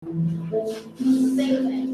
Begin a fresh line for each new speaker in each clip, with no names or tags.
Same thing.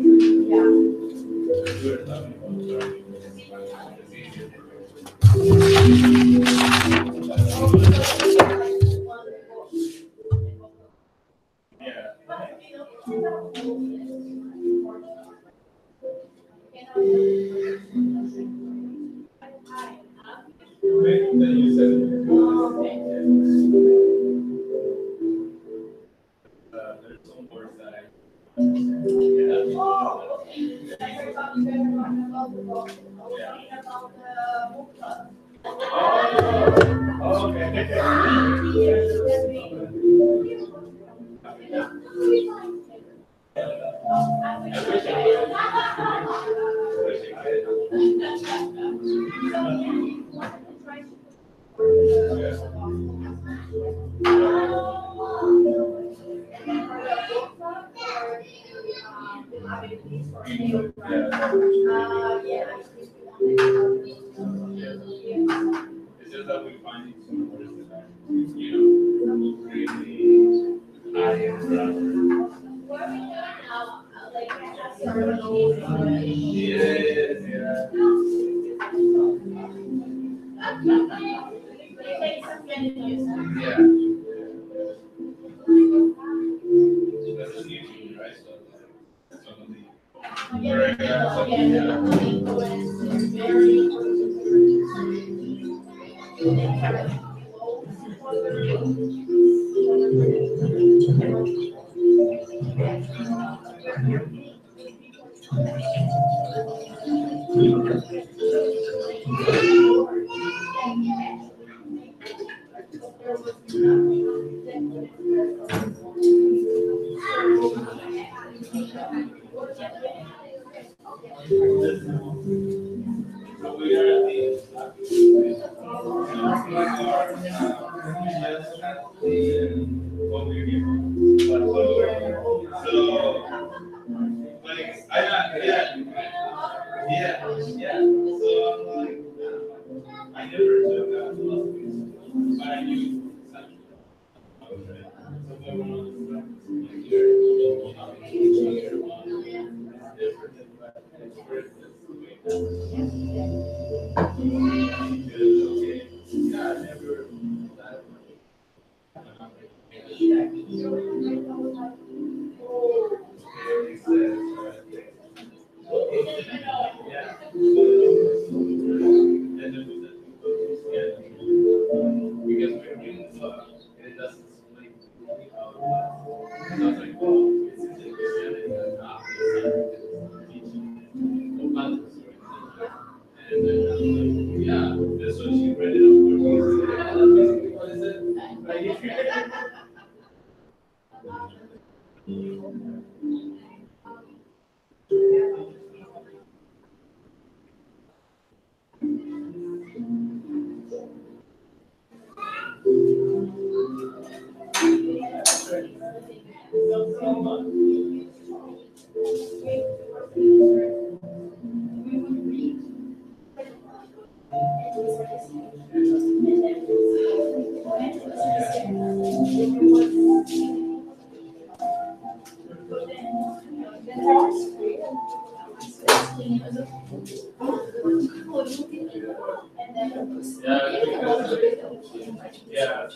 Yeah.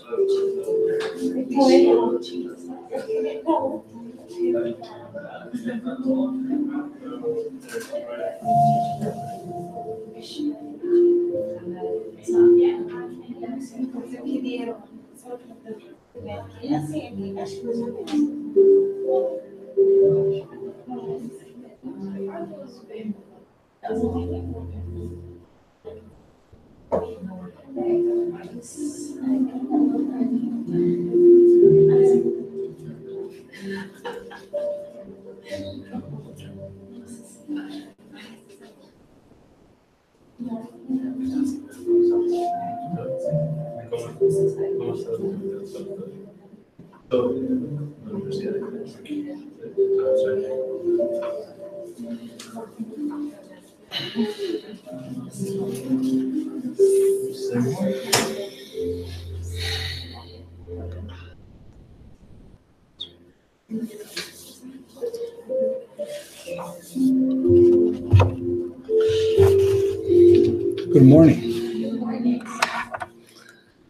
Good morning.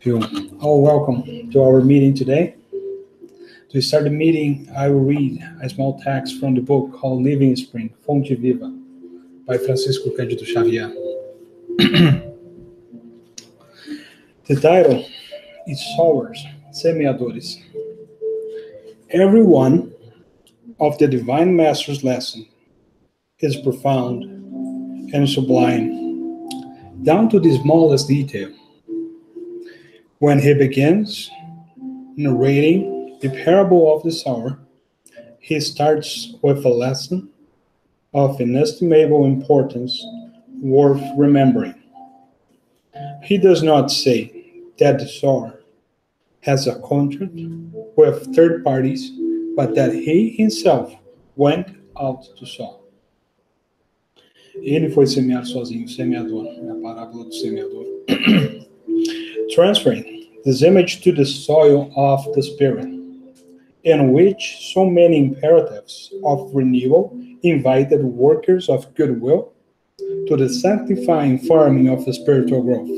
You're all welcome to our meeting today. To start the meeting, I will read a small text from the book called Living Spring, Fonte Viva, by Francisco Cândido Xavier. The title is Sowers, Semeadores. Every one of the Divine Master's lesson is profound and sublime, down to the smallest detail. When he begins narrating the parable of the sower, he starts with a lesson of inestimable importance worth remembering. He does not say that the sower has a contract with third parties, but that he himself went out to sow. Ele foi semear sozinho, semeador, a parábola do semeador. Transferring this image to the soil of the Spirit, in which so many imperatives of renewal invited workers of goodwill to the sanctifying farming of the spiritual growth.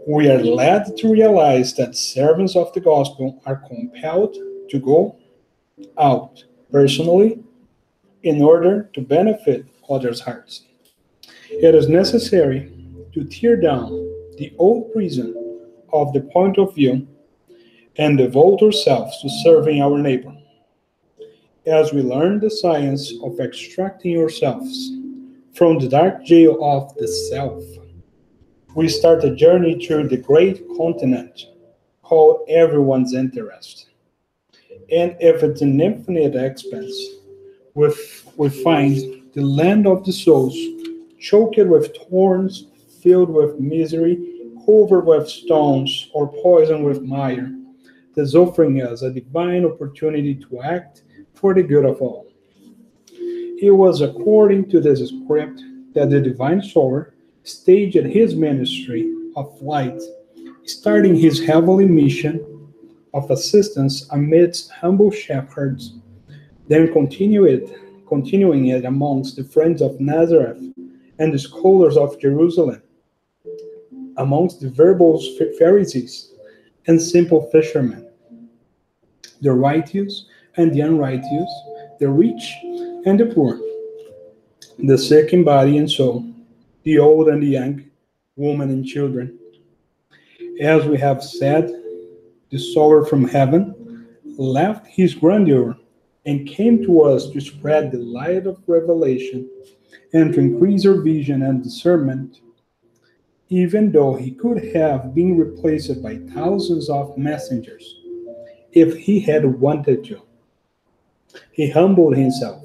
We are led to realize that servants of the gospel are compelled to go out personally in order to benefit others' hearts. It is necessary to tear down the old prison of the point of view and devote ourselves to serving our neighbor. As we learn the science of extracting ourselves from the dark jail of the self, we start a journey through the great continent called everyone's interest. And if it's an infinite expanse, we find the land of the souls choked with thorns, filled with misery, covered with stones, or poisoned with mire, thus offering us a divine opportunity to act for the good of all. It was according to this script that the divine sower staged his ministry of light, starting his heavenly mission of assistance amidst humble shepherds, then continuing it amongst the friends of Nazareth and the scholars of Jerusalem, amongst the verbose Pharisees and simple fishermen, the righteous and the unrighteous, the rich and the poor, the sick in body and soul, the old and the young, women and children. As we have said, the sower from heaven left his grandeur and came to us to spread the light of revelation and to increase our vision and discernment, even though he could have been replaced by thousands of messengers if he had wanted to. He humbled himself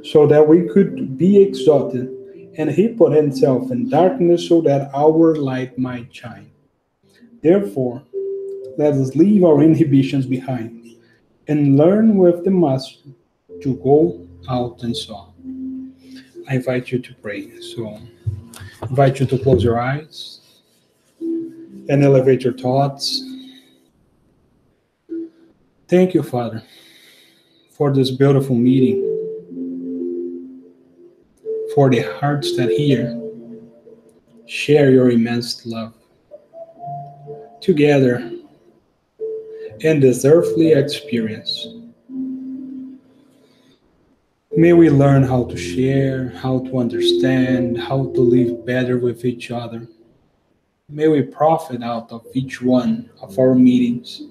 so that we could be exalted, and he put himself in darkness so that our light might shine. Therefore, let us leave our inhibitions behind and learn with the Master to go out and sow. I invite you to pray. So, I invite you to close your eyes and elevate your thoughts. Thank you, Father, for this beautiful meeting, for the hearts that here share your immense love together in this earthly experience. May we learn how to share, how to understand, how to live better with each other. May we profit out of each one of our meetings.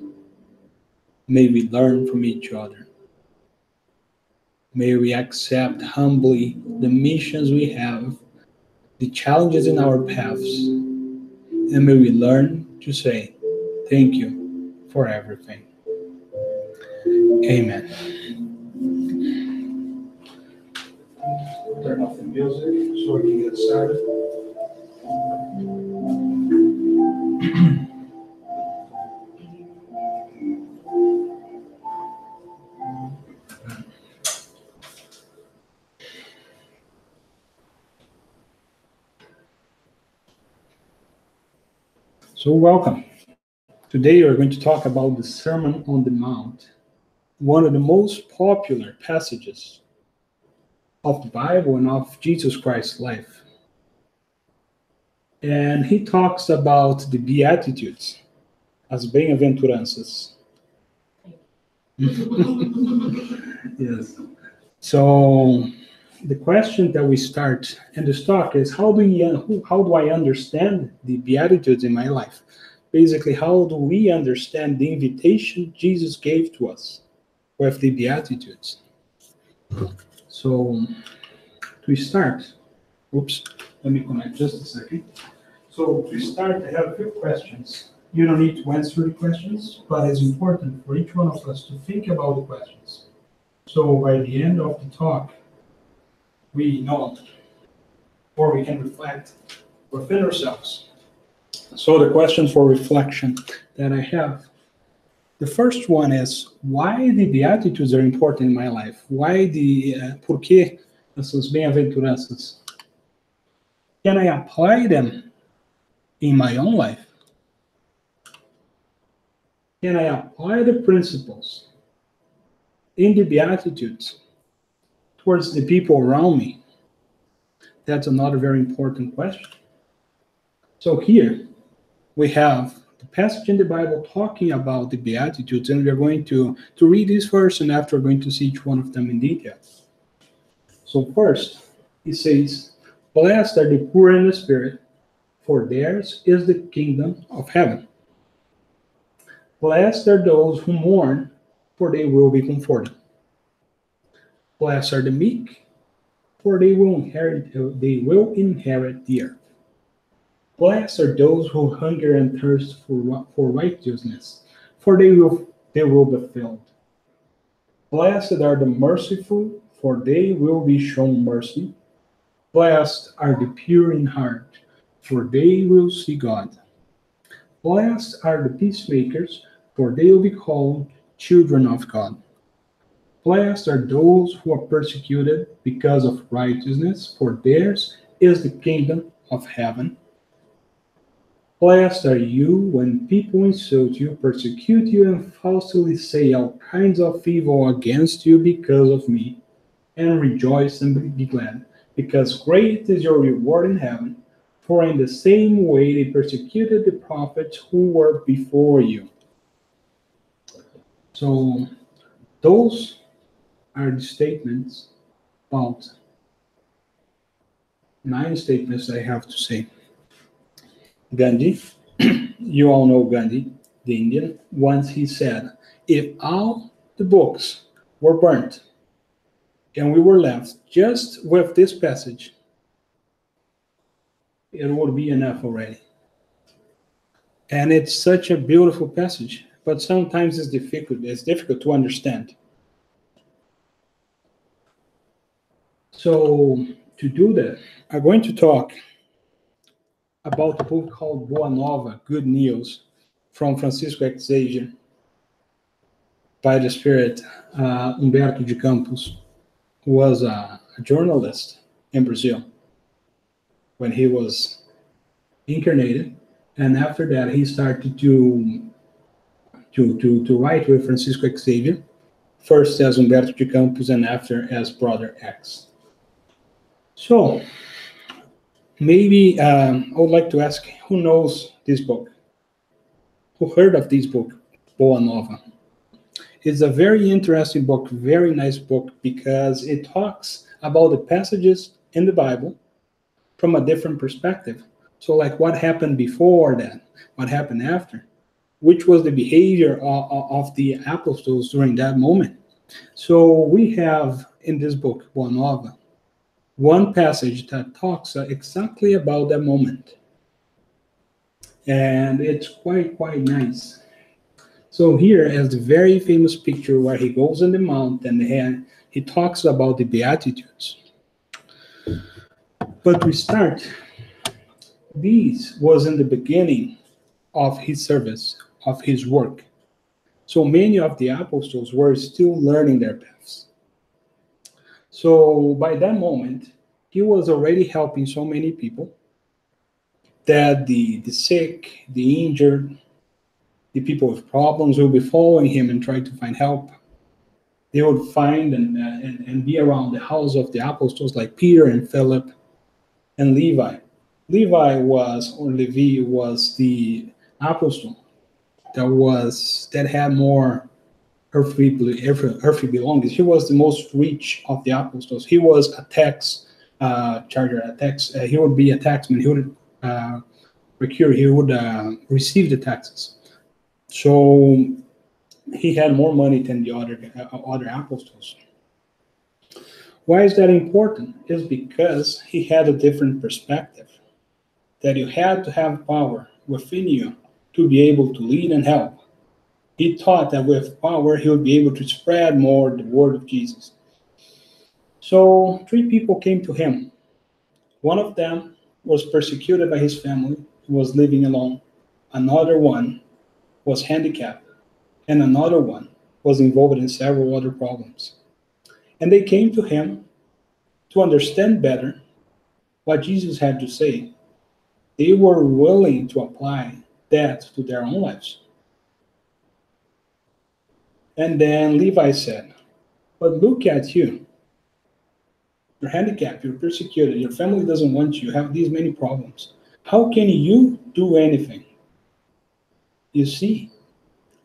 May we learn from each other. May we accept humbly the missions we have, the challenges in our paths, and may we learn to say thank you for everything. Amen. Turn off the music so we can get started. So welcome. Today we're going to talk about the Sermon on the Mount, one of the most popular passages of the Bible and of Jesus Christ's life. And he talks about the beatitudes, as bem-aventuranças. Yes. So the question that we start in this talk is how do I understand the beatitudes in my life? Basically, how do we understand the invitation Jesus gave to us with the beatitudes? So to start, oops, let me connect just a second. So to start, I have a few questions. You don't need to answer the questions, but it's important for each one of us to think about the questions. So by the end of the talk, we know, or we can reflect within ourselves. So the question for reflection that I have, the first one is why the beatitudes are important in my life? Why por que essas bem-aventuranças? Can I apply them in my own life? Can I apply the principles in the beatitudes towards the people around me? That's another very important question. So here we have the passage in the Bible talking about the Beatitudes, and we are going to read this first, and after we're going to see each one of them in detail. So first, he says, "Blessed are the poor in the spirit, for theirs is the kingdom of heaven. Blessed are those who mourn, for they will be comforted. Blessed are the meek, for they will inherit the earth. Blessed are those who hunger and thirst for righteousness, for they will be filled. Blessed are the merciful, for they will be shown mercy. Blessed are the pure in heart, for they will see God. Blessed are the peacemakers, for they will be called children of God. Blessed are those who are persecuted because of righteousness, for theirs is the kingdom of heaven. Blessed are you when people insult you, persecute you, and falsely say all kinds of evil against you because of me. And rejoice and be glad, because great is your reward in heaven. For in the same way they persecuted the prophets who were before you." So those are the statements, about 9 statements I have to say. Gandhi, you all know Gandhi, the Indian, once he said, if all the books were burnt and we were left just with this passage, it would be enough already. And it's such a beautiful passage, but sometimes it's difficult to understand. So to do that, I'm going to talk about a book called Boa Nova, Good News, from Francisco Xavier, by the Spirit, Humberto de Campos, who was a journalist in Brazil when he was incarnated, and after that he started to write with Francisco Xavier, first as Humberto de Campos and after as Brother X. So maybe I would like to ask, who knows this book? Who heard of this book, Boa Nova? It's a very interesting book, very nice book, because it talks about the passages in the Bible from a different perspective. So like what happened before that, what happened after, which was the behavior of the apostles during that moment. So we have in this book, Boa Nova, one passage that talks exactly about that moment. And it's quite nice. So here is the very famous picture where he goes on the mountain and he talks about the Beatitudes. But we start, this was in the beginning of his service, of his work. So many of the apostles were still learning their paths. So by that moment, he was already helping so many people that the sick, the injured, the people with problems will be following him and try to find help. They would find and be around the house of the apostles like Peter and Philip and Levi. Levi was the apostle that had more earthly belongings. He was the most rich of the apostles. He was a tax charger, a tax. He would be a taxman. He would procure. He would receive the taxes. So he had more money than the other apostles. Why is that important? It's because he had a different perspective. That you had to have power within you to be able to lead and help. He thought that with power he would be able to spread more the word of Jesus. So three people came to him. One of them was persecuted by his family, he was living alone. Another one was handicapped, and another one was involved in several other problems. And they came to him to understand better what Jesus had to say. They were willing to apply that to their own lives. And then Levi said, but look at you. You're handicapped, you're persecuted, your family doesn't want you, you have these many problems. How can you do anything? You see,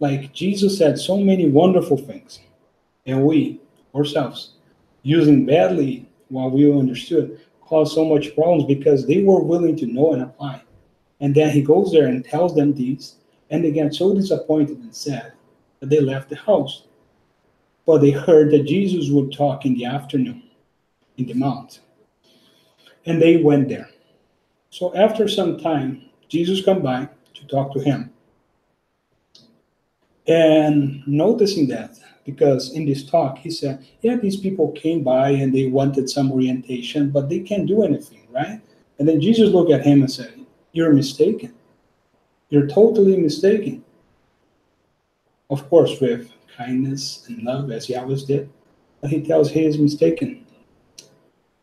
like Jesus said so many wonderful things, and we, ourselves, using badly what we understood, caused so much problems because they were willing to know and apply. And then he goes there and tells them these, and they get so disappointed and sad that they left the house. But they heard that Jesus would talk in the afternoon in the mount. And they went there. So after some time, Jesus come by to talk to him. And noticing that, because in this talk, he said, yeah, these people came by and they wanted some orientation, but they can't do anything, right? And then Jesus looked at him and said, you're mistaken. You're totally mistaken. Of course, with kindness and love, as he always did. But he tells he is mistaken.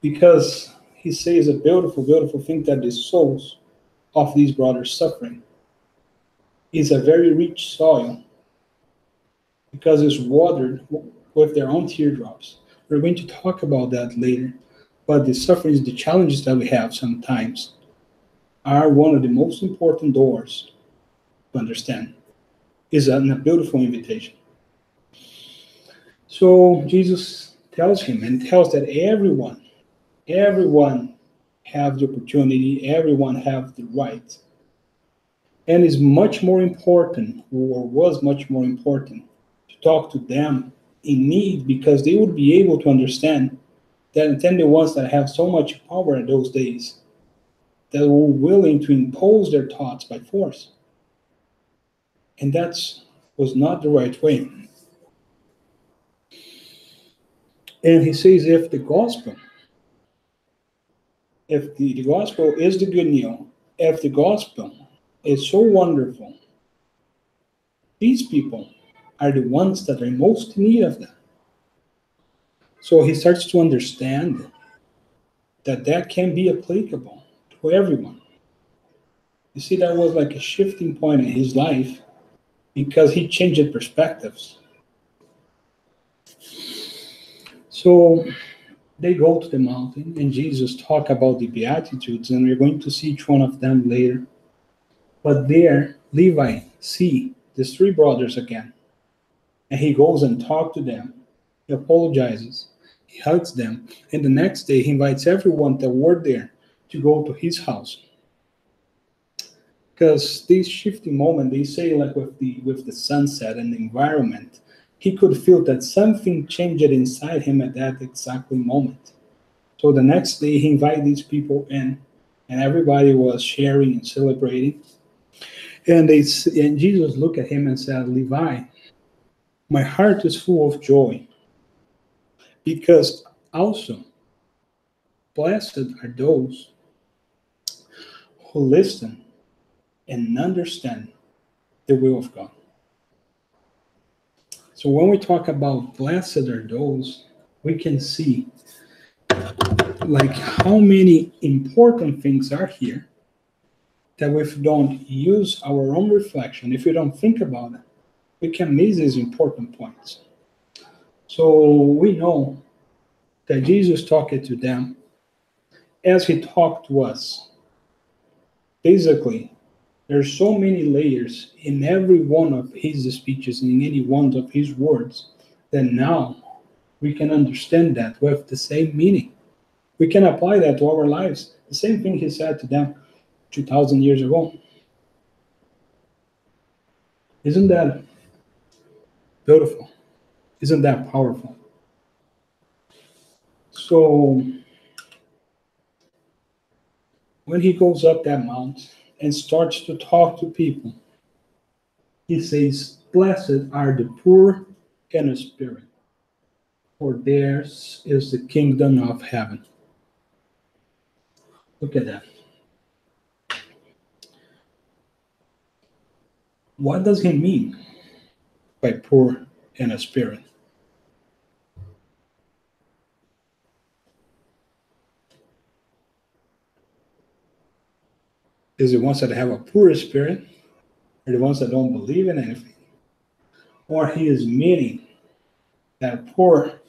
Because he says a beautiful, beautiful thing that the souls of these brothers suffering is a very rich soil because it's watered with their own teardrops. We're going to talk about that later. But the sufferings, the challenges that we have sometimes are one of the most important doors to understand. Is a beautiful invitation. So Jesus tells him and tells that everyone have the opportunity, everyone have the right. And is much more important, or was much more important, to talk to them in need because they would be able to understand that than the ones that have so much power in those days that were willing to impose their thoughts by force. And that was not the right way. And he says if the gospel is the good news, if the gospel is so wonderful, these people are the ones that are most in need of that. So he starts to understand that that can be applicable to everyone. You see, that was like a shifting point in his life because he changed perspectives. So they go to the mountain and Jesus talk about the beatitudes, and we're going to see each one of them later. But there, Levi see these three brothers again. And he goes and talks to them. He apologizes. He hugs them. And the next day, he invites everyone that were there to go to his house. Because this shifting moment, they say, like with the sunset and the environment, he could feel that something changed inside him at that exactly moment. So the next day, he invited these people in, and everybody was sharing and celebrating. And Jesus looked at him and said, Levi, my heart is full of joy, because also blessed are those who listen and understand the will of God. So when we talk about blessed are those, we can see like how many important things are here that if we don't use our own reflection, if we don't think about it, we can miss these important points. So we know that Jesus talked to them as he talked to us. Basically, there's so many layers in every one of his speeches and in any one of his words that now we can understand that with the same meaning. We can apply that to our lives. The same thing he said to them 2,000 years ago. Isn't that beautiful? Isn't that powerful? So when he goes up that mount and starts to talk to people, he says, "Blessed are the poor in spirit, for theirs is the kingdom of heaven." Look at that. What does he mean by poor in spirit? Is it ones that have a poor spirit, or the ones that don't believe in anything? Or he is meaning that poor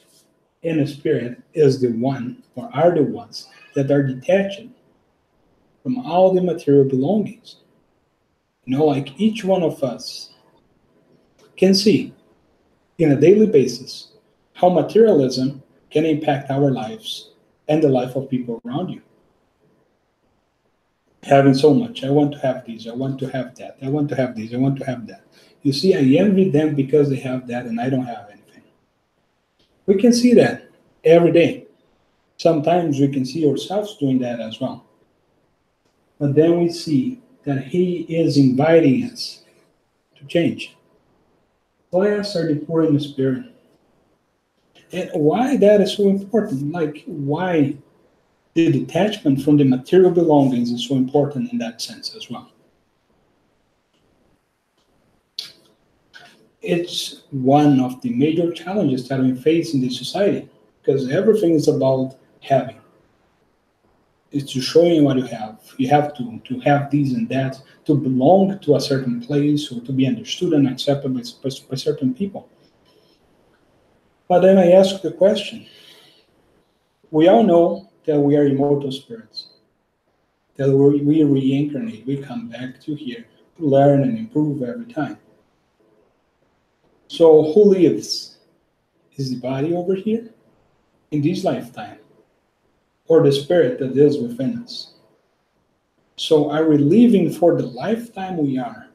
in spirit is the one, or are the ones that are detached from all the material belongings. Like each one of us can see in a daily basis how materialism can impact our lives and the life of people around you. Having so much, I want to have this, I want to have that, I want to have this, I want to have that. You see, I envy them because they have that and I don't have anything. We can see that every day. Sometimes we can see ourselves doing that as well. But then we see that he is inviting us to change. Blessed are the poor in the spirit. And why that is so important? Like, why the detachment from the material belongings is so important in that sense as well. It's one of the major challenges that we face in this society because everything is about having. It's to show you what you have. You have to have this and that to belong to a certain place or to be understood and accepted by certain people. But then I ask the question, we all know that we are immortal spirits, that we reincarnate, we come back to here to learn and improve every time. So who lives? Is the body over here in this lifetime, or the spirit that is within us? So are we living for the lifetime we are,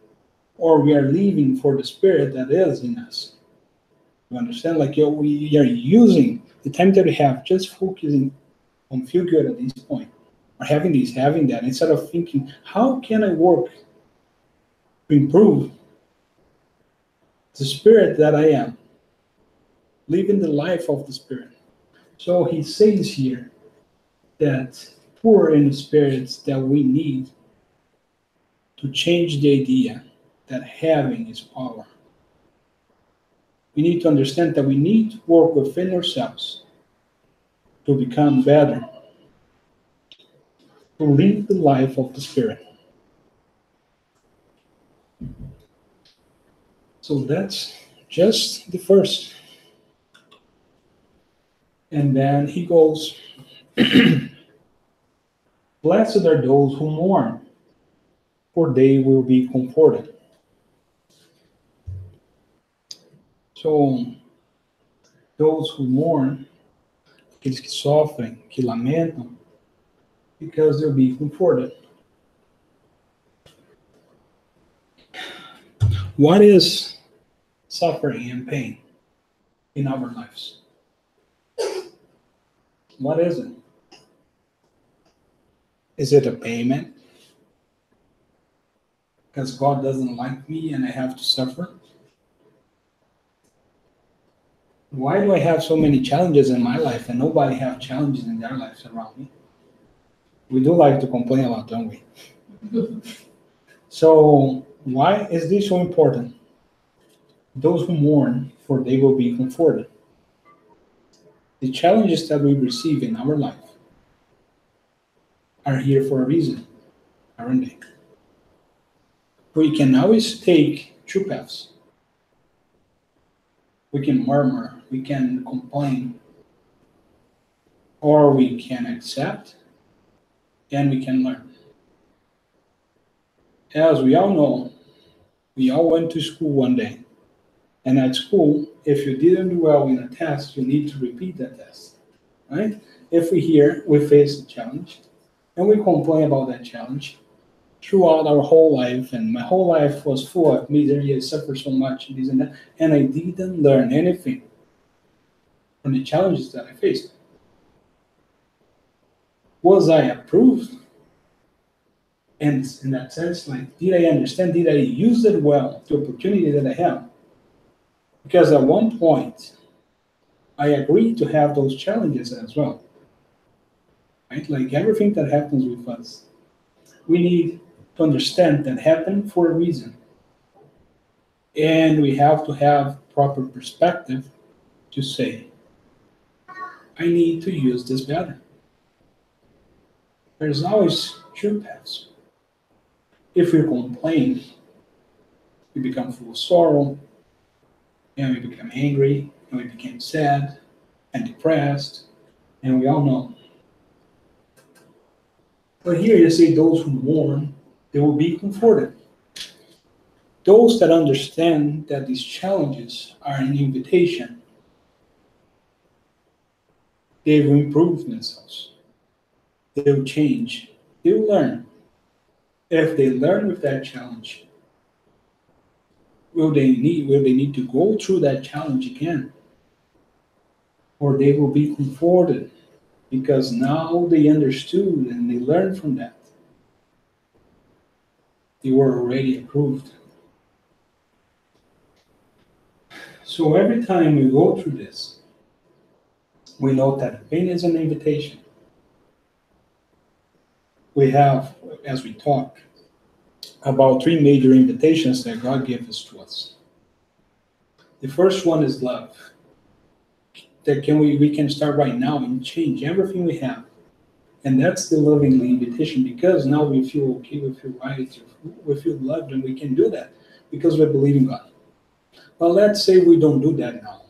or we are living for the spirit that is in us? You understand? Like we are using the time that we have just focusing on feel good at this point, or having this, having that, instead of thinking, how can I work to improve the spirit that I am, living the life of the spirit? So he says here that poor in the spirits that we need to change the idea that having is power. We need to understand that we need to work within ourselves to become better, to live the life of the Spirit. So that's just the first. And then he goes, "Blessed are those who mourn, for they will be comforted." So, those who mourn, aqueles que sofrem, que lamentam, because they'll be comforted. What is suffering and pain in our lives? What is it? Is it a payment? Because God doesn't like me and I have to suffer? Why do I have so many challenges in my life and nobody have challenges in their lives around me? We do like to complain a lot, don't we? So why is this so important? Those who mourn, for they will be comforted. The challenges that we receive in our life are here for a reason, aren't they? We can always take two paths. We can murmur, we can complain, or we can accept and we can learn. As we all know, we all went to school one day. And at school, if you didn't do well in a test, you need to repeat that test, right? If we face a challenge, and we complain about that challenge throughout our whole life, and my whole life was full of misery, I suffered so much, this and that, and I didn't learn anything from the challenges that I faced. Was I approved? And in that sense, like, did I understand? Did I use it well, the opportunity that I have? Because at one point, I agreed to have those challenges as well, right? Like everything that happens with us, we need to understand that happened for a reason. And we have to have proper perspective to say, I need to use this better. There's always two paths. If we complain, we become full of sorrow, and we become angry, and we become sad and depressed, and we all know. But here you say those who mourn, they will be comforted. Those that understand that these challenges are an invitation, they will improve themselves. They will change. They will learn. If they learn with that challenge, will they need to go through that challenge again? Or they will be comforted because now they understood and they learned from that. They were already approved. So every time we go through this, we know that pain is an invitation. We have, as we talk, about three major invitations that God gives to us. The first one is love. That we can start right now and change everything we have. And that's the loving invitation, because now we feel okay, we feel right, we feel loved, and we can do that because we believe in God. But let's say we don't do that now,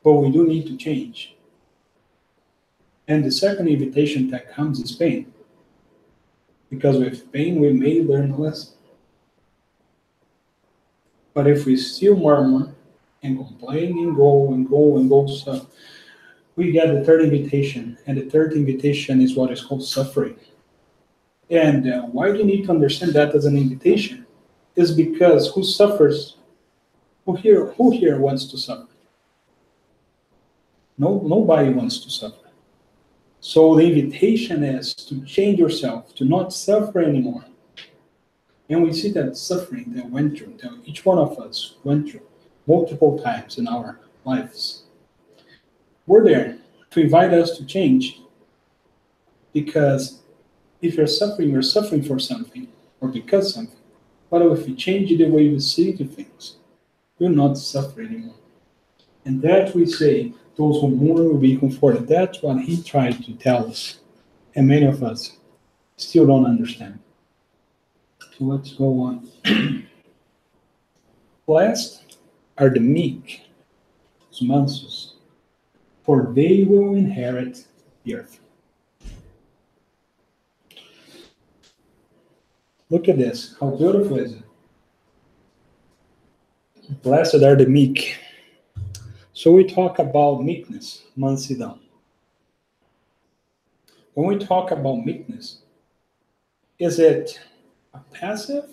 but we do need to change. And the second invitation that comes is pain, because with pain we may learn a lesson. But if we still murmur and complain and go, so we get the third invitation, and the third invitation is what is called suffering. And why do you need to understand that as an invitation? Is because who suffers? Who here wants to suffer? No, nobody wants to suffer. So the invitation is to change yourself, to not suffer anymore. And we see that suffering that went through, that each one of us went through multiple times in our lives. We're there to invite us to change, because if you're suffering for something or because something. But if you change the way you see the things, you'll not suffer anymore. And that we say, those who mourn will be comforted. That's what he tried to tell us. And many of us still don't understand. So let's go on. Blessed are the meek, os mansos, for they will inherit the earth. Look at this. How beautiful is it? Blessed are the meek. So we talk about meekness, mansidão. When we talk about meekness, is it a passive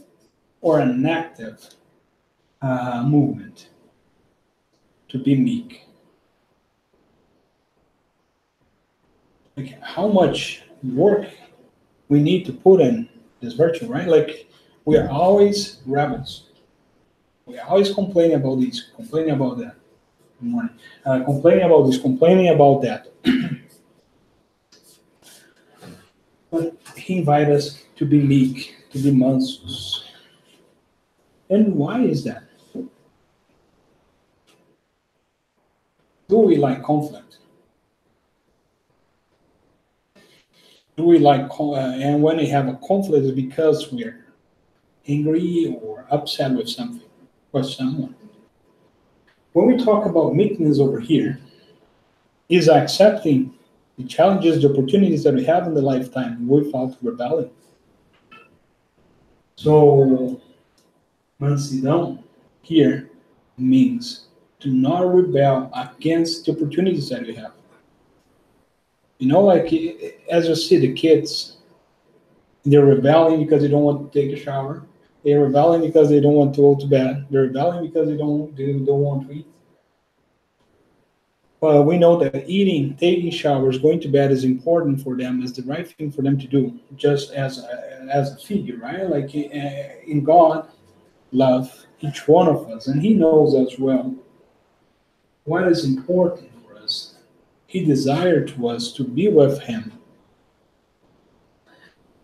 or an active movement to be meek? Like how much work we need to put in this virtue, right? Like we are always rebels. We are always complaining about this, complaining about that. Good morning. Complaining about this, complaining about that. But he invites us to be meek, to be mansos. And why is that? Do we like conflict? Do we like, and when we have a conflict, it's because we're angry or upset with something or someone. When we talk about meekness over here, is accepting the challenges, the opportunities that we have in the lifetime without rebelling. So, mansidão here means to not rebel against the opportunities that you have. You know, like as you see the kids, they're rebelling because they don't want to take a shower. They're rebelling because they don't want to go to bed. They're rebelling because they don't want to eat. But we know that eating, taking showers, going to bed is important for them, is the right thing for them to do, just as a figure, right? Like in God, love each one of us, and He knows as well what is important for us. He desired to us to be with Him.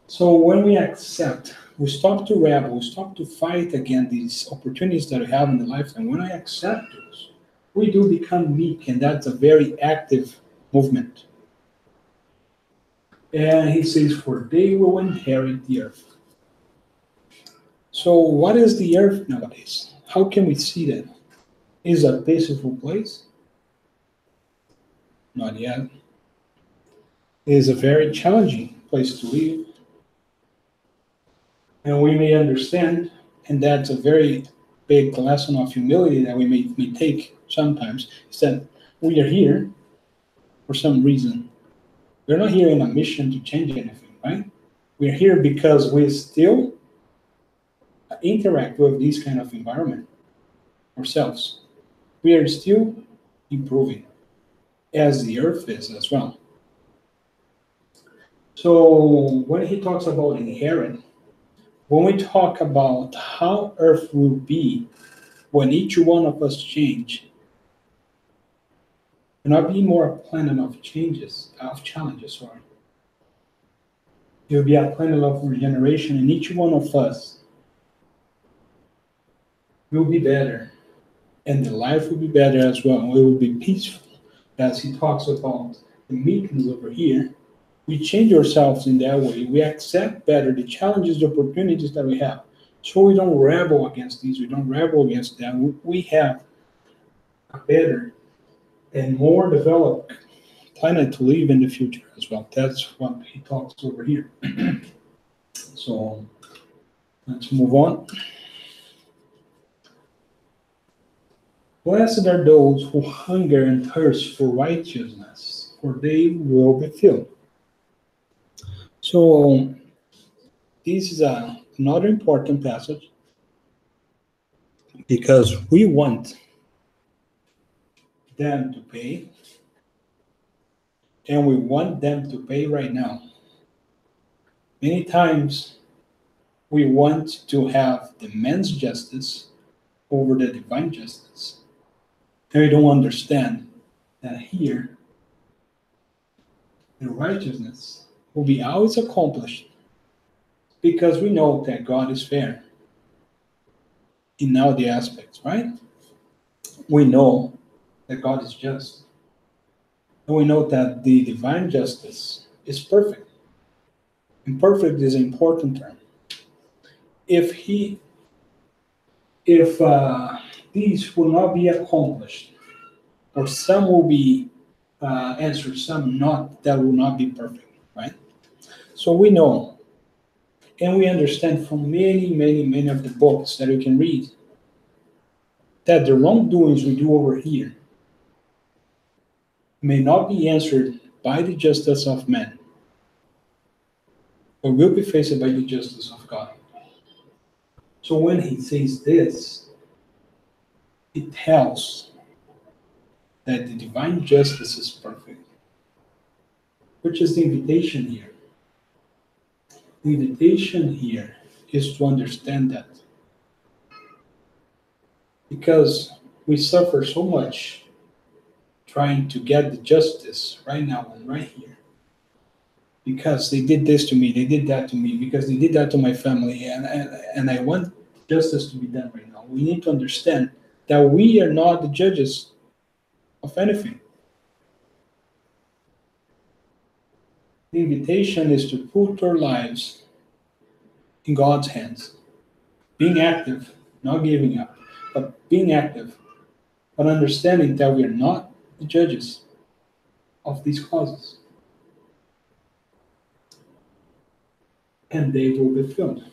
So when we accept, we stop to rebel, we stop to fight against these opportunities that we have in the lifetime. When I accept those, we do become meek, and that's a very active movement. And he says, for they will inherit the earth. So what is the earth nowadays? How can we see that? Is it a peaceful place? Not yet. It is a very challenging place to live. And we may understand, and that's a very big lesson of humility that we may take sometimes, is that we are here for some reason. We're not here in a mission to change anything, right? We're here because we still interact with this kind of environment ourselves. We are still improving as the earth is as well. So when he talks about inherit, when we talk about how earth will be when each one of us change, and not be more a planet of changes, of challenges, sorry. It will be a planet of regeneration, and each one of us will be better, and the life will be better as well. We will be peaceful, as he talks about the meekness over here. We change ourselves in that way. We accept better the challenges, the opportunities that we have. So we don't rebel against these, we don't rebel against them. We have a better and more developed planet to live in the future as well. That's what he talks over here. So let's move on. Blessed are those who hunger and thirst for righteousness, for they will be filled. So this is another important passage because we want them to pay, and we want them to pay right now. Many times we want to have the man's justice over the divine justice. And we don't understand that here the righteousness will be always accomplished because we know that God is fair in all the aspects, right? We know that God is just. And we know that the divine justice is perfect. And perfect is an important term. If these will not be accomplished, or some will be answered, some not, that will not be perfect, right? So we know, and we understand from many, many, many of the books that we can read, that the wrongdoings we do over here may not be answered by the justice of man, but will be faced by the justice of God. So when he says this, it tells that the divine justice is perfect, which is the invitation here. The invitation here is to understand that because we suffer so much trying to get the justice right now and right here. Because they did this to me, they did that to me, because they did that to my family, and I want justice to be done right now. We need to understand that we are not the judges of anything. The invitation is to put our lives in God's hands, being active, not giving up, but being active, but understanding that we are not the judges of these causes. And they will be filled.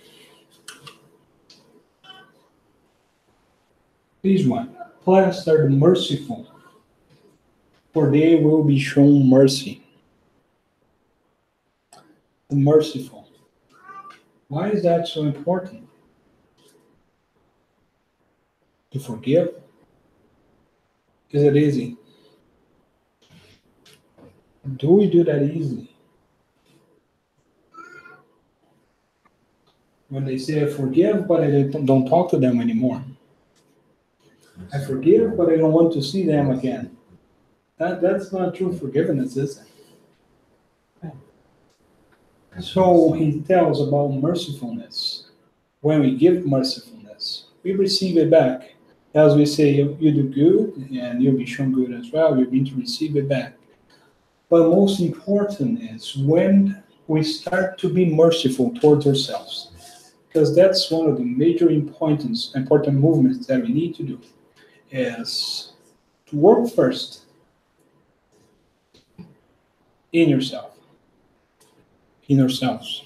This one. Blessed are the merciful, for they will be shown mercy. The merciful. Why is that so important? To forgive? Is it easy? Do we do that easily? When they say I forgive, but I don't talk to them anymore. I forgive, but I don't want to see them again. That's not true forgiveness, is it? So he tells about mercifulness. When we give mercifulness, we receive it back. As we say, you do good, and you'll be shown good as well. You're going to receive it back. But most important is when we start to be merciful towards ourselves, because that's one of the major important movements that we need to do, is to work first in yourself, in ourselves.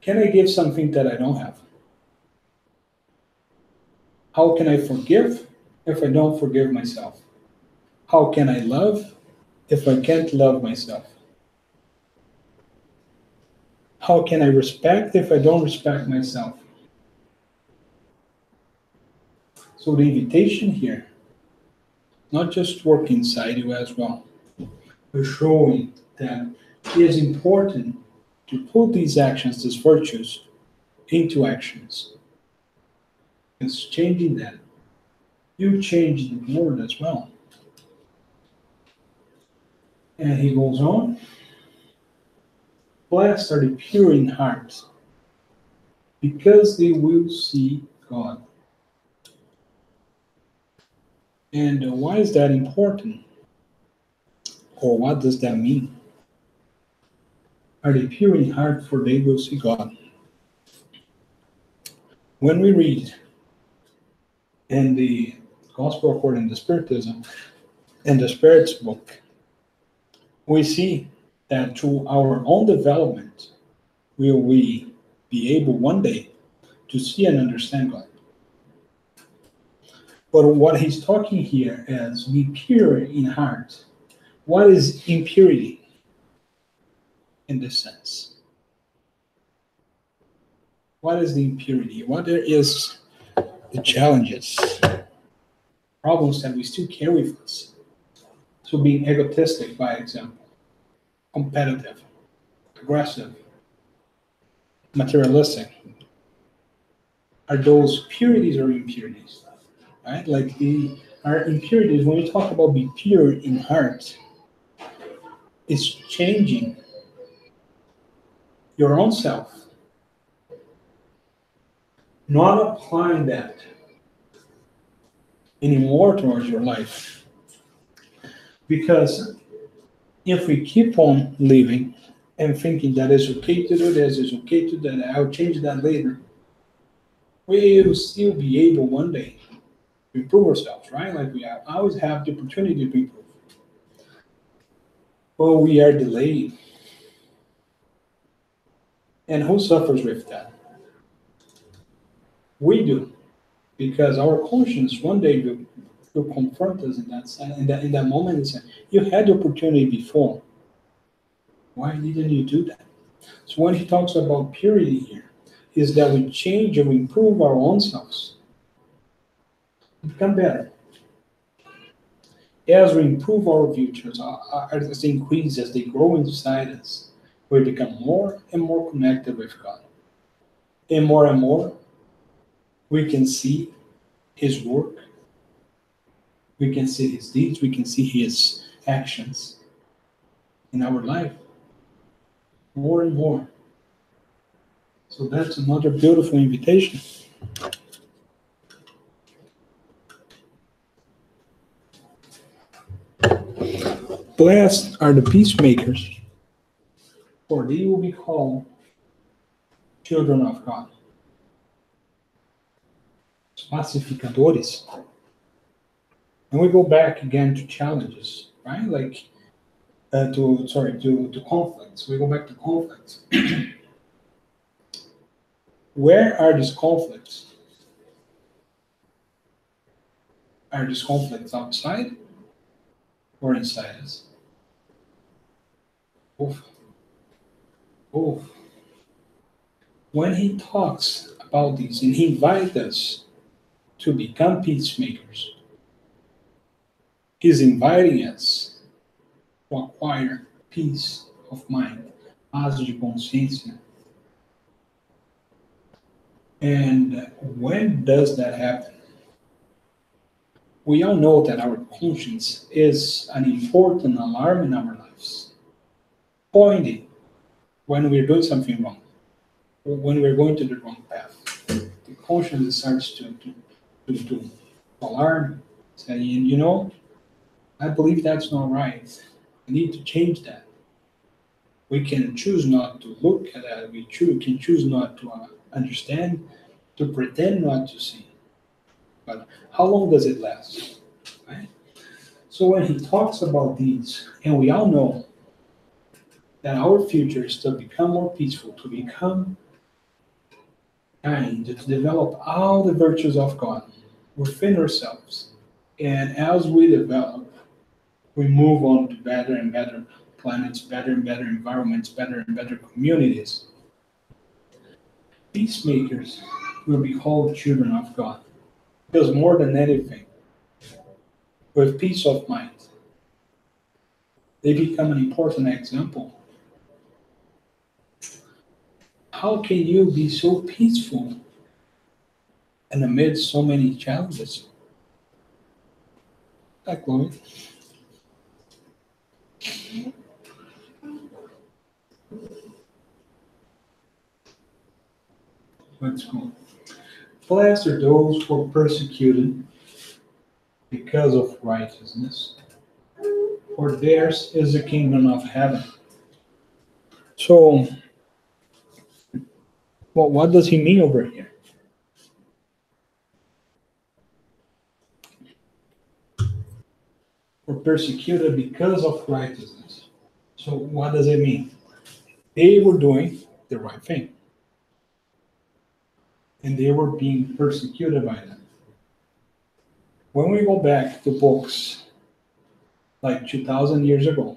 Can I give something that I don't have? How can I forgive if I don't forgive myself? How can I love if I can't love myself? How can I respect if I don't respect myself? So the invitation here, not just work inside you as well, but showing that it is important to put these actions, these virtues, into actions. It's changing that. You change the world as well. And he goes on, blessed are the pure in heart, because they will see God. And why is that important? Or what does that mean? Are they pure in heart, for they will see God? When we read in the Gospel according to Spiritism, in the Spirit's book, we see that through our own development, will we be able one day to see and understand God. But what he's talking here is be pure in heart. What is impurity in this sense? What is the impurity? What is the challenges, problems that we still carry with us? So being egotistic, by example, competitive, aggressive, materialistic, are those purities or impurities? Right? Like our impurities, when we talk about be pure in heart, it's changing your own self, not applying that anymore towards your life. Because if we keep on living and thinking that it's okay to do this, it's okay to do that, I'll change that later, we will still be able one day to improve ourselves, right? Like we always have the opportunity to improve. But we are delayed. And who suffers with that? We do. Because our conscience one day will confront us in that moment and say, you had the opportunity before. Why didn't you do that? So when he talks about purity here, is that we change and we improve our own selves. We become better. As we improve our virtues, as they increase, as they grow inside us, we become more and more connected with God. And more, we can see his work, we can see his deeds, we can see his actions in our life. More and more. So that's another beautiful invitation. Blessed are the peacemakers, for they will be called children of God. Pacificadores. And we go back again to challenges, right? Like to conflicts. We go back to conflicts. Where are these conflicts? Are these conflicts outside or inside us? Both. Both. When he talks about these and he invites us to become peacemakers, he's inviting us to acquire peace of mind, paz de consciência. And when does that happen? We all know that our conscience is an important alarm in our lives, pointing when we're doing something wrong, or when we're going to the wrong path. The conscience starts to alarm, saying, I believe that's not right. I need to change that. We can choose not to look at that. We can choose not to understand, to pretend not to see. But how long does it last? Right? So when he talks about these, and we all know that our future is to become more peaceful, to become kind, to develop all the virtues of God within ourselves. And as we develop, we move on to better and better planets, better and better environments, better and better communities. Peacemakers will be called children of God. Because more than anything, with peace of mind, they become an important example. How can you be so peaceful and amidst so many challenges? Like Chloe. Let's go. Blessed are those who are persecuted because of righteousness, for theirs is the kingdom of heaven. So, what does he mean over here? Were persecuted because of righteousness. So, what does it mean? They were doing the right thing, and they were being persecuted by them. When we go back to books like 2,000 years ago,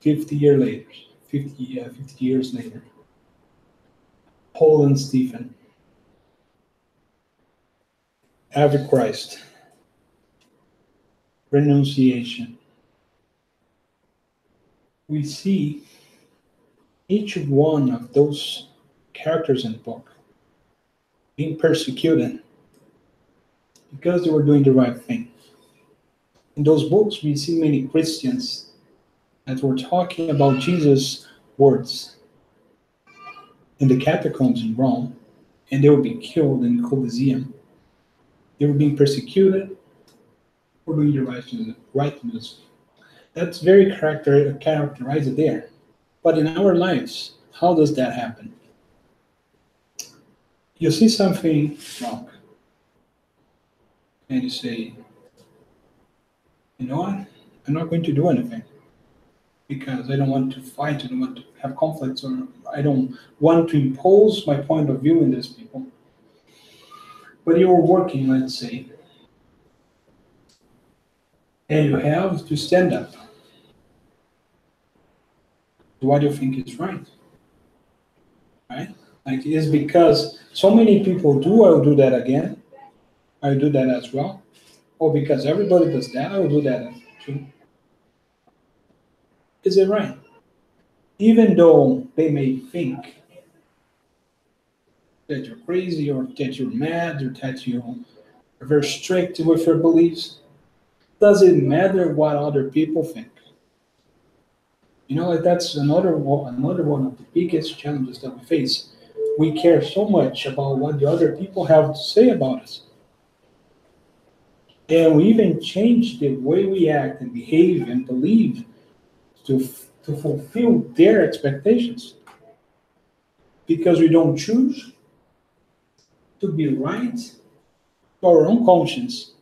50 years later, 50 years later, Paul and Stephen, after Christ, renunciation, we see each one of those characters in the book being persecuted because they were doing the right thing. In those books, we see many Christians that were talking about Jesus' words in the catacombs in Rome, and they would be killed in the Colosseum. They were being persecuted for doing the righteousness. That's very characterized there. But in our lives, how does that happen? You see something wrong, and you say, you know what? I'm not going to do anything because I don't want to fight, I don't want to have conflicts, or I don't want to impose my point of view in these people. But you're working, let's say, and you have to stand up to what you think is right. Right? Like, it's because so many people do, I will do that again. I will do that as well. Or because everybody does that, I will do that too. Is it right? Even though they may think that you're crazy, or that you're mad, or that you're very strict with your beliefs, does it matter what other people think? Like, that's another one of the biggest challenges that we face. We care so much about what the other people have to say about us. And we even change the way we act and behave and believe to fulfill their expectations. Because we don't choose to be right to our own conscience.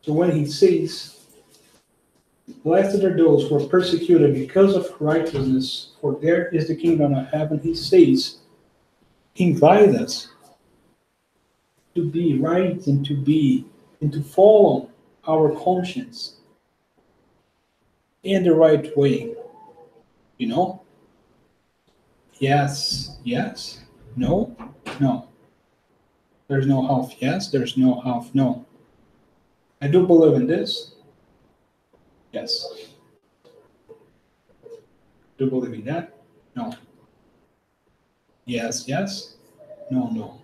So when he says, blessed are those who are persecuted because of righteousness, for there is the kingdom of heaven, he says, invite us to be right and to follow our conscience in the right way, you know? Yes, yes, no, no. There's no half yes, there's no half no. I do believe in this, yes. Do believe in that? No. Yes, yes, no, no.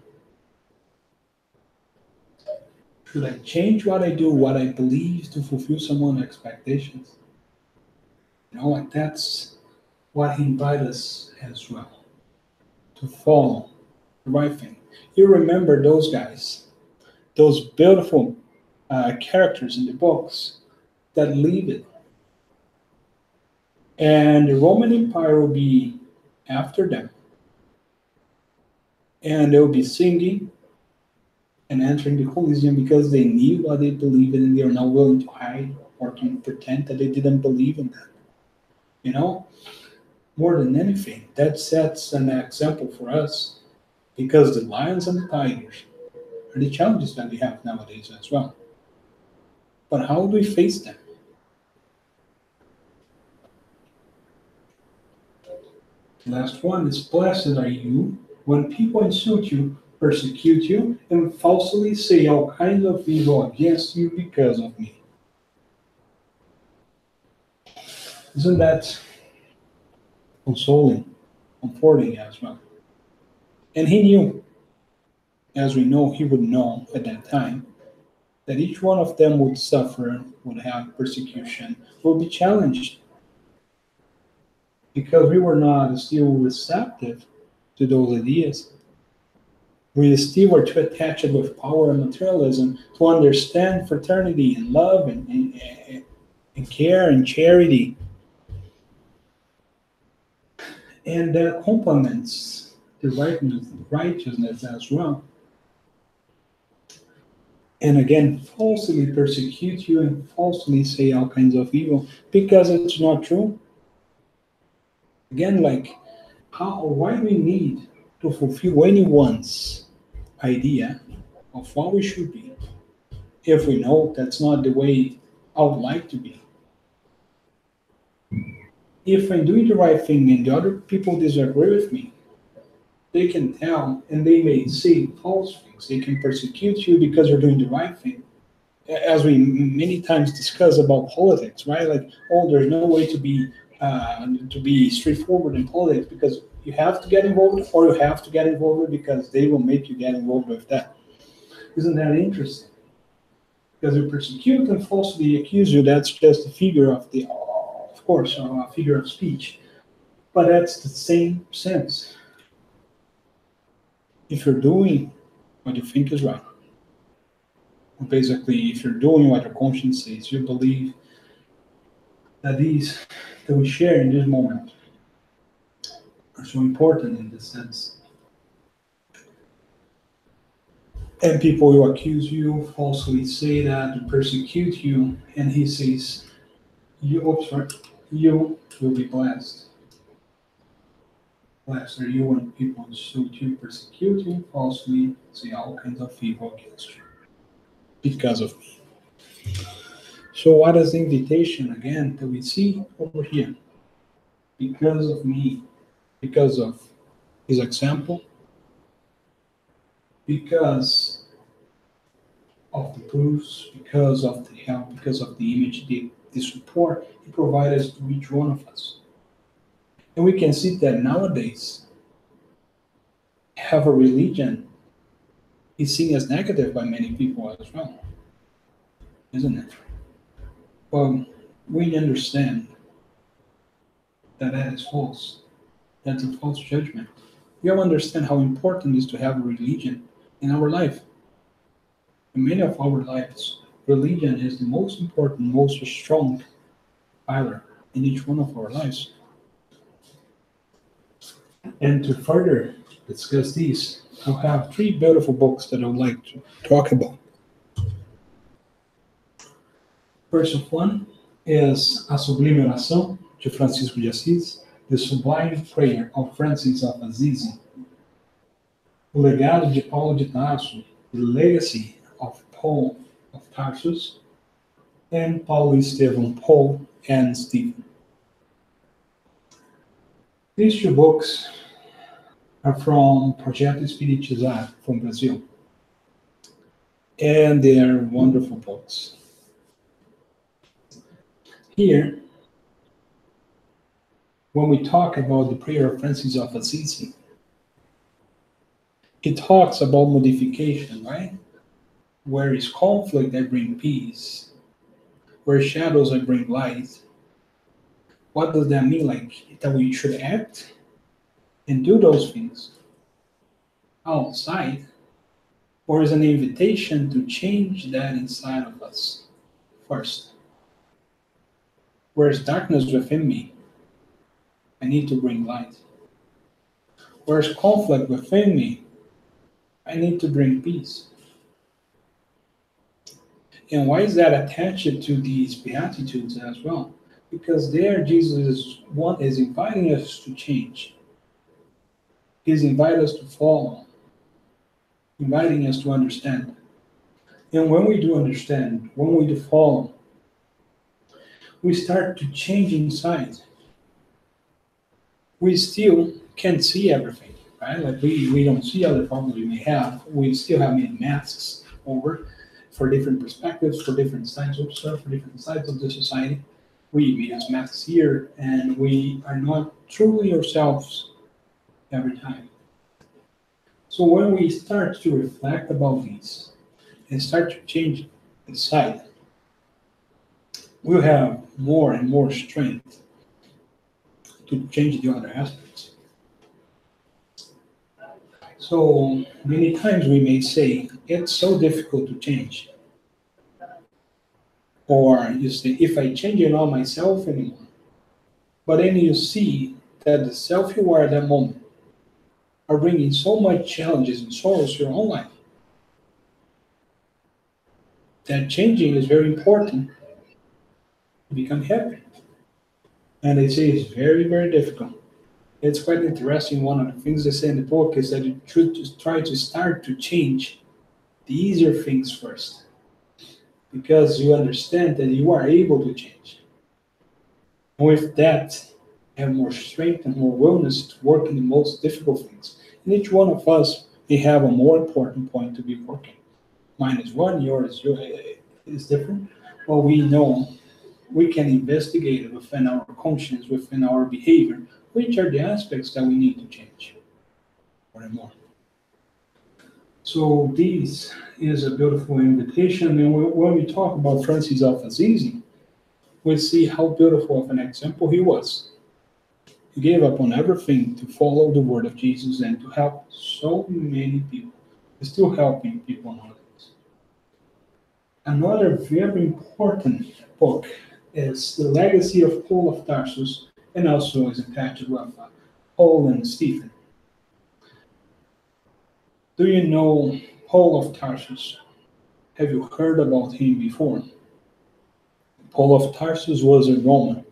Should I change what I do, what I believe to fulfill someone's expectations? You know, and that's what he invites us as well, to follow the right thing. You remember those guys, those beautiful characters in the books that leave it. And the Roman Empire will be after them. And they'll be singing and entering the Coliseum because they knew what they believed in and they are not willing to hide or to pretend that they didn't believe in that. You know, more than anything, that sets an example for us because the lions and the tigers are the challenges that we have nowadays as well. But how do we face them? The last one is blessed are you when people insult you, persecute you, and falsely say all kinds of evil against you because of me. Isn't that consoling, comforting as well? And he knew, as we know, he would know at that time, that each one of them would suffer, would have persecution, would be challenged because we were not still receptive to those ideas. We still were too attached with power and materialism to understand fraternity and love and care and charity. And that complements the righteousness as well. And again, falsely persecute you and falsely say all kinds of evil because it's not true. Again, like, why do we need to fulfill anyone's idea of what we should be if we know that's not the way I would like to be? If I'm doing the right thing and the other people disagree with me, they can tell and they may say false things. They can persecute you because you're doing the right thing. As we many times discuss about politics, right? Like, oh, there's no way to be straightforward in politics because you have to get involved or you have to get involved because they will make you get involved with that. Isn't that interesting? Because you persecute and falsely accuse you, that's just a figure of course, a figure of speech. But that's the same sense. If you're doing what you think is right, basically, if you're doing what your conscience says, you believe that these that we share in this moment are so important in this sense. And people will accuse you, falsely say that, to persecute you, and he says, you will be blessed. Blessed are you when people insult you, persecute you, falsely say all kinds of evil against you because of me. So what is the invitation again that we see over here? Because of me, because of his example, because of the proofs, because of the help, because of the image, the support he provides to each one of us. And we can see that nowadays, have a religion is seen as negative by many people as well, isn't it? Well, we understand that that is false. That's a false judgment. We all understand how important it is to have a religion in our life. In many of our lives, religion is the most important, most strong pillar in each one of our lives. And to further discuss these, I have three beautiful books that I would like to talk about. First of one is A Sublime Oração, de Francisco de Assis, The Sublime Prayer of Francis of Assisi, O Legado de Paulo de Tarso, the legacy of Paul of Tarsus, and Paulo Estevam, Paul and Stephen. These two books are from Projeto Espiritizar from Brazil, and they are wonderful books. Here, when we talk about the prayer of Francis of Assisi, it talks about modification, right? Where is conflict that bring peace? Where shadows that bring light? What does that mean? Like that we should act and do those things outside, or is an invitation to change that inside of us first? Where's darkness within me? I need to bring light. Where's conflict within me? I need to bring peace. And why is that attached to these beatitudes as well? Because there Jesus is inviting us to change. He's inviting us to follow, inviting us to understand. And when we do understand, when we do follow, we start to change inside. We still can't see everything, right? Like we don't see all the problems we may have. We still have made masks over for different perspectives, for different sides of for different sides of the society. We use masks here, and we are not truly ourselves every time. So when we start to reflect about these and start to change inside, we'll have more and more strength to change the other aspects. So many times we may say, it's so difficult to change. Or you say, if I change it not myself anymore. But then you see that the self you are at that moment are bringing so much challenges and sorrows to your own life. That changing is very important to become happy. And they say it's very, very difficult. It's quite interesting. One of the things they say in the book is that you should just try to start to change the easier things first. Because you understand that you are able to change. And with that, you have more strength and more willingness to work in the most difficult things. And each one of us may have a more important point to be working. Mine is one, yours is different. Well, we know we can investigate within our conscience, within our behavior, which are the aspects that we need to change more and more. So this is a beautiful invitation. And when we talk about Francis of Assisi, we see how beautiful of an example he was. He gave up on everything to follow the word of Jesus and to help so many people. He's still helping people nowadays. Another very important book is The Legacy of Paul of Tarsus, and also is attached with Paul and Stephen. Do you know Paul of Tarsus? Have you heard about him before? Paul of Tarsus was a Roman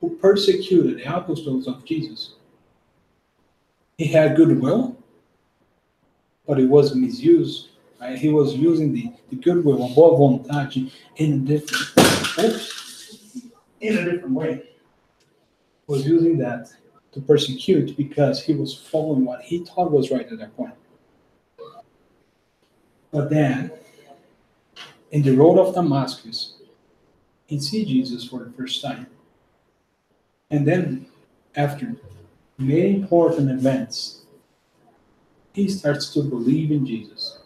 who persecuted the apostles of Jesus. He had goodwill, but it was misused. Right? He was using the goodwill of boa vontade in a different way. He was using that to persecute because he was following what he thought was right at that point. But then, in the road of Damascus, he sees Jesus for the first time. And then, after many important events, he starts to believe in Jesus.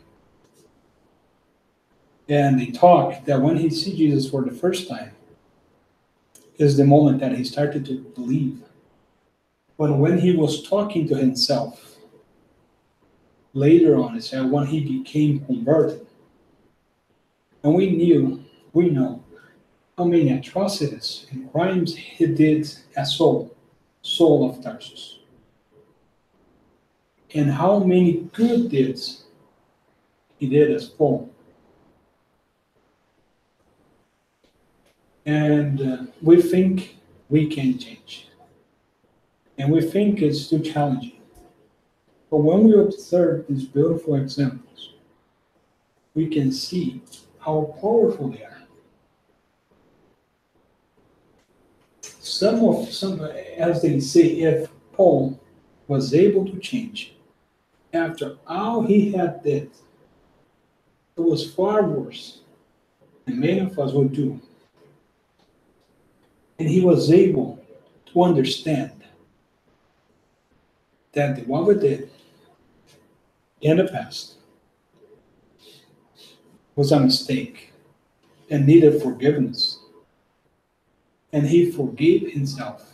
And they talk that when he sees Jesus for the first time, is the moment that he started to believe. But when he was talking to himself, later on, it said when he became converted, and we know how many atrocities and crimes he did as Saul of Tarsus, and how many good deeds he did as Paul. And we think we can change, and we think it's too challenging. But when we observe these beautiful examples, we can see how powerful they are. Some, as they say, if Paul was able to change after all he had did, it was far worse than many of us would do. And he was able to understand that what we did in the past was a mistake and needed forgiveness. And he forgave himself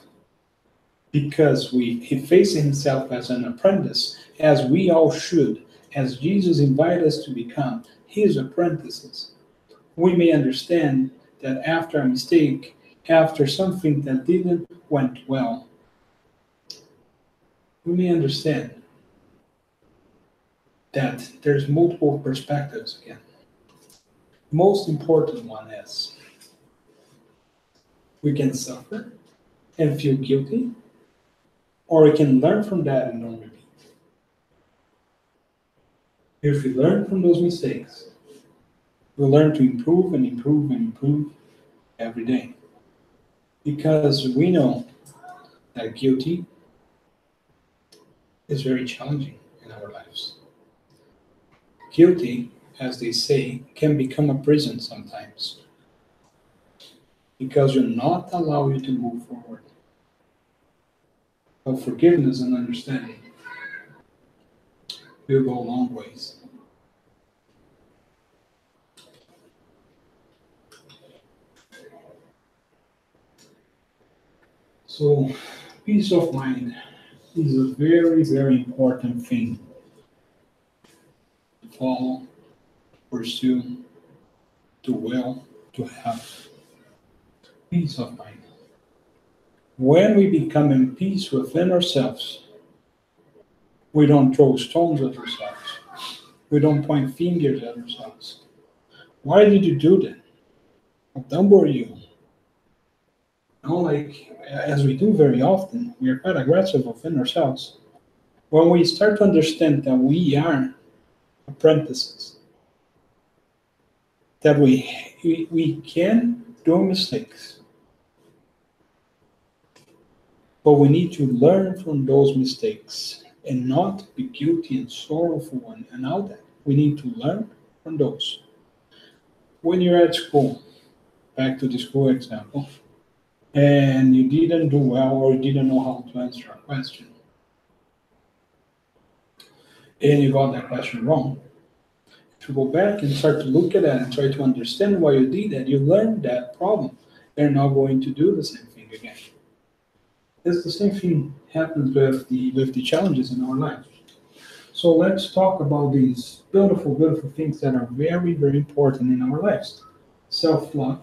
because he faced himself as an apprentice, as we all should, as Jesus invited us to become his apprentices. We may understand that after a mistake, after something that didn't went well, we may understand that there's multiple perspectives again. Most important one is we can suffer and feel guilty, or we can learn from that and don't repeat. If we learn from those mistakes, we'll learn to improve and improve and improve every day. Because we know that guilty is very challenging in our lives. Guilty, as they say, can become a prison sometimes because you're not allowed you to move forward. But forgiveness and understanding will go a long ways. So, peace of mind is a very, very important thing to follow, pursue, to will, to have. Peace of mind. When we become in peace within ourselves, we don't throw stones at ourselves. We don't point fingers at ourselves. Why did you do that? How dumb were you? Like as we do very often, we are quite aggressive within ourselves. When we start to understand that we are apprentices, that we can do mistakes, but we need to learn from those mistakes and not be guilty and sorrowful and all that. We need to learn from those. When you're at school, back to the school example, and you didn't do well or you didn't know how to answer a question, and you got that question wrong, if you go back and start to look at that and try to understand why you did that, you learned that problem. They're not going to do the same thing again. It's the same thing happens with the challenges in our life. So let's talk about these beautiful, beautiful things that are very, very important in our lives. Self-love.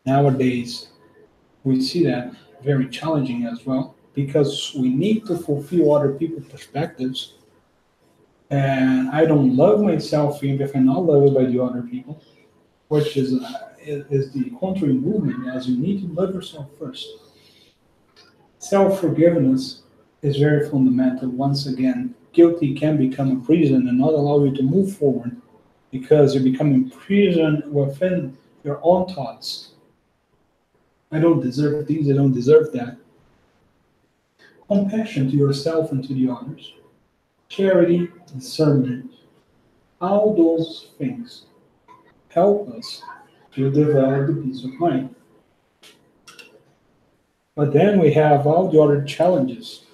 Nowadays, we see that very challenging as well because we need to fulfill other people's perspectives. And I don't love myself if I'm not loved by the other people, which is the contrary movement, as you need to love yourself first. Self-forgiveness is very fundamental. Once again, guilty can become a prison and not allow you to move forward because you become imprisoned within your own thoughts. I don't deserve these, I don't deserve that. Compassion to yourself and to the others. Charity, discernment. All those things help us to develop the peace of mind. But then we have all the other challenges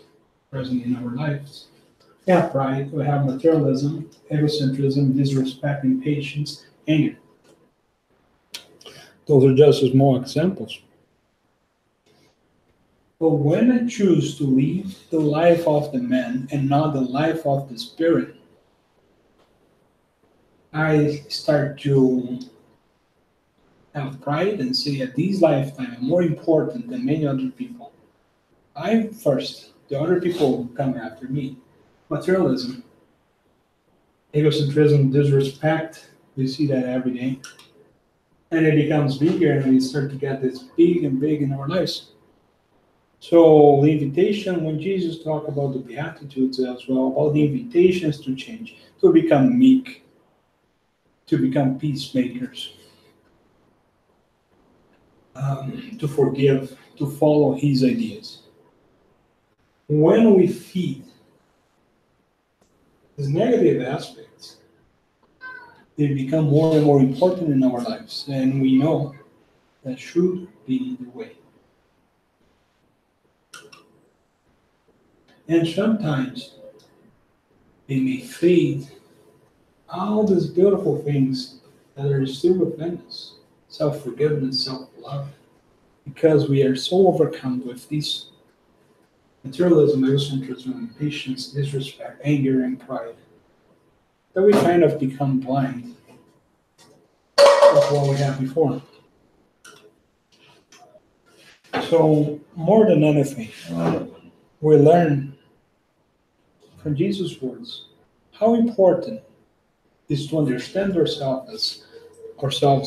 present in our lives. We have pride, we have materialism, egocentrism, disrespect, impatience, anger. Those are just small examples. But when I choose to live the life of the man and not the life of the spirit, I start to have pride and say at this lifetime I'm more important than many other people. I'm first, the other people come after me. Materialism, egocentrism, disrespect, we see that every day. And it becomes bigger and we start to get this big and big in our lives. So the invitation, when Jesus talked about the beatitudes as well, about the invitations to change, to become meek, to become peacemakers, to forgive, to follow his ideas. When we feed these negative aspects, they become more and more important in our lives, and we know that should be the way. And sometimes they may fade all these beautiful things that are still within us, self-forgiveness, self-love, because we are so overcome with these materialism, egocentrism, impatience, disrespect, anger, and pride, that we kind of become blind of what we had before. So, more than anything, we learn from Jesus' words how important it is to understand ourselves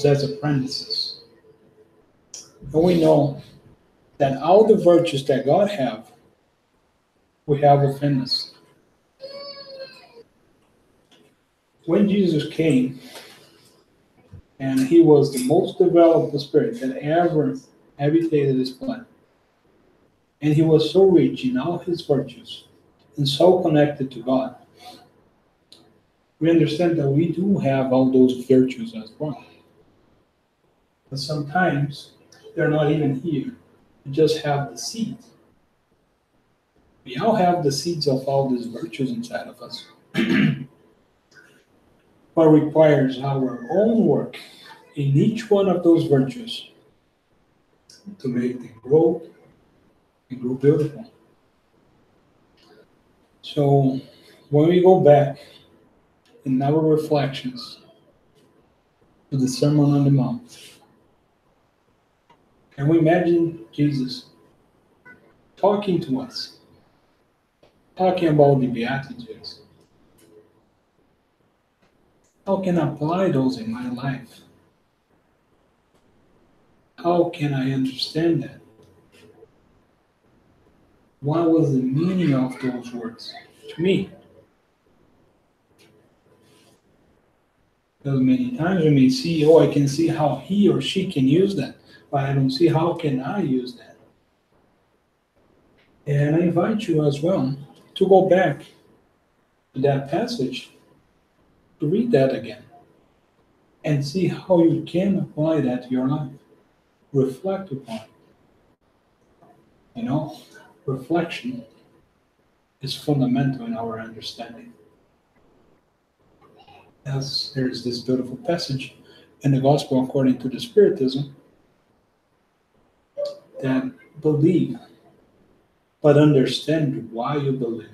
as apprentices. And we know that all the virtues that God have, we have within us. When Jesus came, and he was the most developed spirit that ever habitated this planet, and he was so rich in all his virtues and so connected to God, we understand that we do have all those virtues as well. But sometimes they're not even here. We just have the seeds. We all have the seeds of all these virtues inside of us. But requires our own work in each one of those virtues to make them grow and grow beautiful. So when we go back in our reflections to the Sermon on the Mount, and we imagine Jesus talking to us, talking about the beatitudes, how can I apply those in my life? How can I understand that? What was the meaning of those words to me? Because many times we may see, oh, I can see how he or she can use that, but I don't see how can I use that. And I invite you as well to go back to that passage, to read that again, and see how you can apply that to your life. Reflect upon it. You know, reflection is fundamental in our understanding. As there's this beautiful passage in the Gospel according to the Spiritism that believe, but understand why you believe.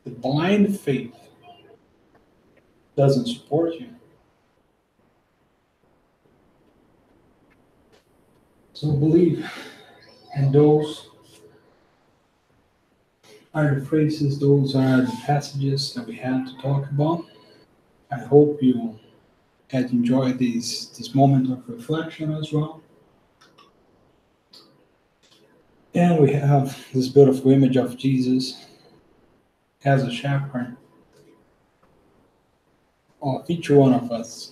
The blind faith doesn't support you. So believe, and those are the phrases, those are the passages that we had to talk about. I hope you had enjoyed this moment of reflection as well. And we have this beautiful image of Jesus as a shepherd of each one of us.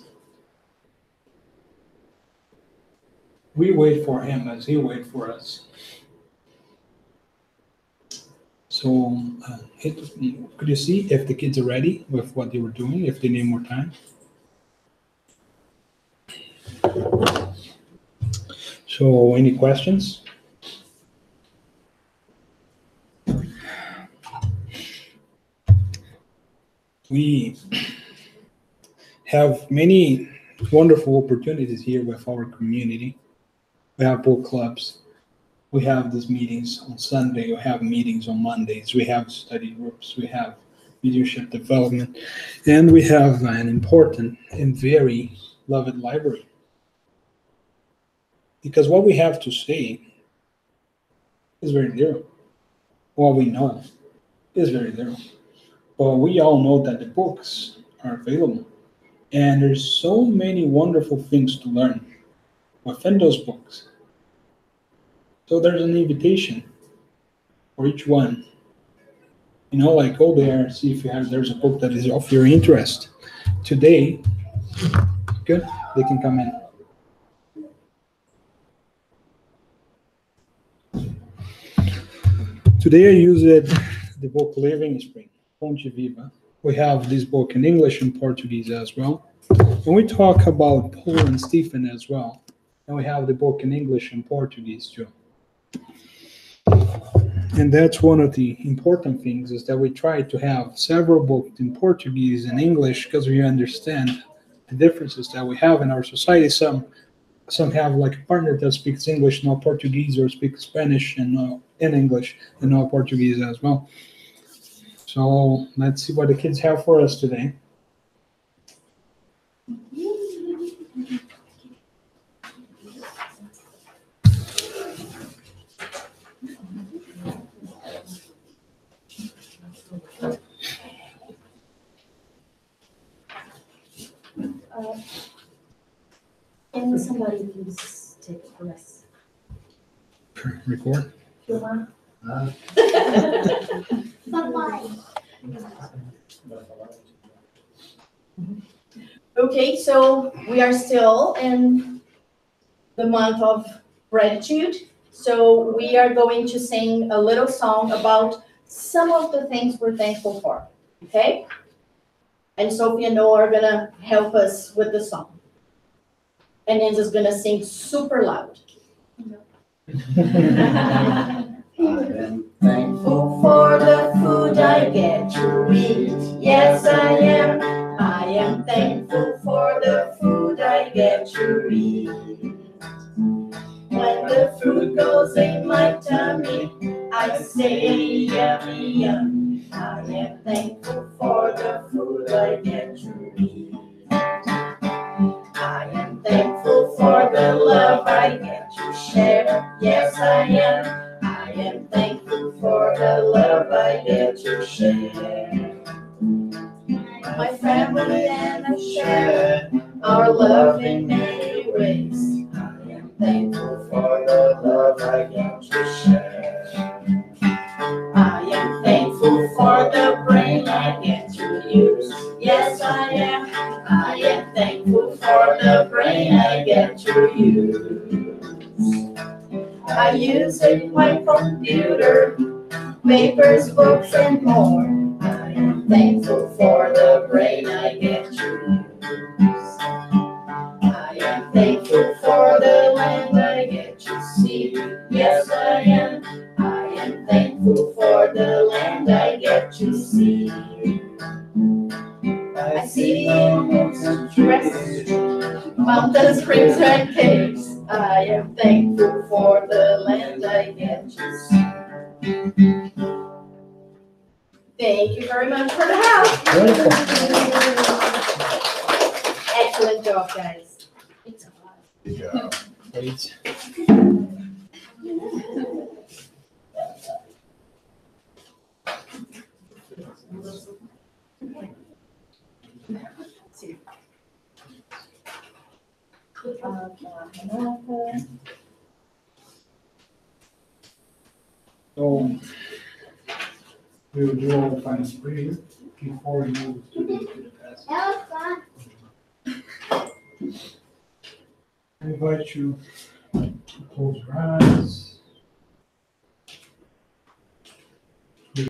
We wait for him as he waits for us. So, could you see if the kids are ready with what they were doing, if they need more time? So, any questions? We have many wonderful opportunities here with our community. We have book clubs. We have these meetings on Sunday. We have meetings on Mondays. We have study groups. We have leadership development. And we have an important and very loved library. Because what we have to say is very little. What we know is very little. But we all know that the books are available. And there's so many wonderful things to learn within those books. So there's an invitation for each one. You know, like go there, see if there's a book that is of your interest. Today, good, they can come in. Today I used the book Living Spring, Fonte Viva. We have this book in English and Portuguese as well. And we talk about Paul and Stephen as well. And we have the book in English and Portuguese too. And that's one of the important things is that we try to have several books in Portuguese and English because we understand the differences that we have in our society. Some have like a partner that speaks English, not Portuguese, or speaks Spanish and in English and not Portuguese as well. So let's see what the kids have for us today.
Can somebody please take it for us?
Record.
Filmar. Okay, so we are still in the month of gratitude. So we are going to sing a little song about some of the things we're thankful for. Okay? And Sophie and Noah are gonna help us with the song. And Enzo's gonna sing super loud. I'm thankful for the food I get to eat. Yes, I am. I am thankful for the food I get to eat. When the food goes in my tummy, I say yummy, yummy. I am thankful for the food I get to eat. I am thankful for the love I get to share. Yes, I am. I am thankful for the love I get to share. My family and I share our love in many ways. I am thankful for the love I get to share. I am thankful for the brain I get to use. Yes, I am. I am thankful for the brain I get to use. I use it my computer, papers, books, and more. I am thankful for the brain I get to use. I am thankful for the land I get to see. Yes, I am. I am thankful for the land I get to see. I see mountains, trees, mountains, springs, and caves. I am thankful for the land I get to see. Thank you very much for the help. Excellent job, guys. It's a lot.
Good job.
Great. So we will do all the final prayer before you move to the passage. I invite you to close your eyes.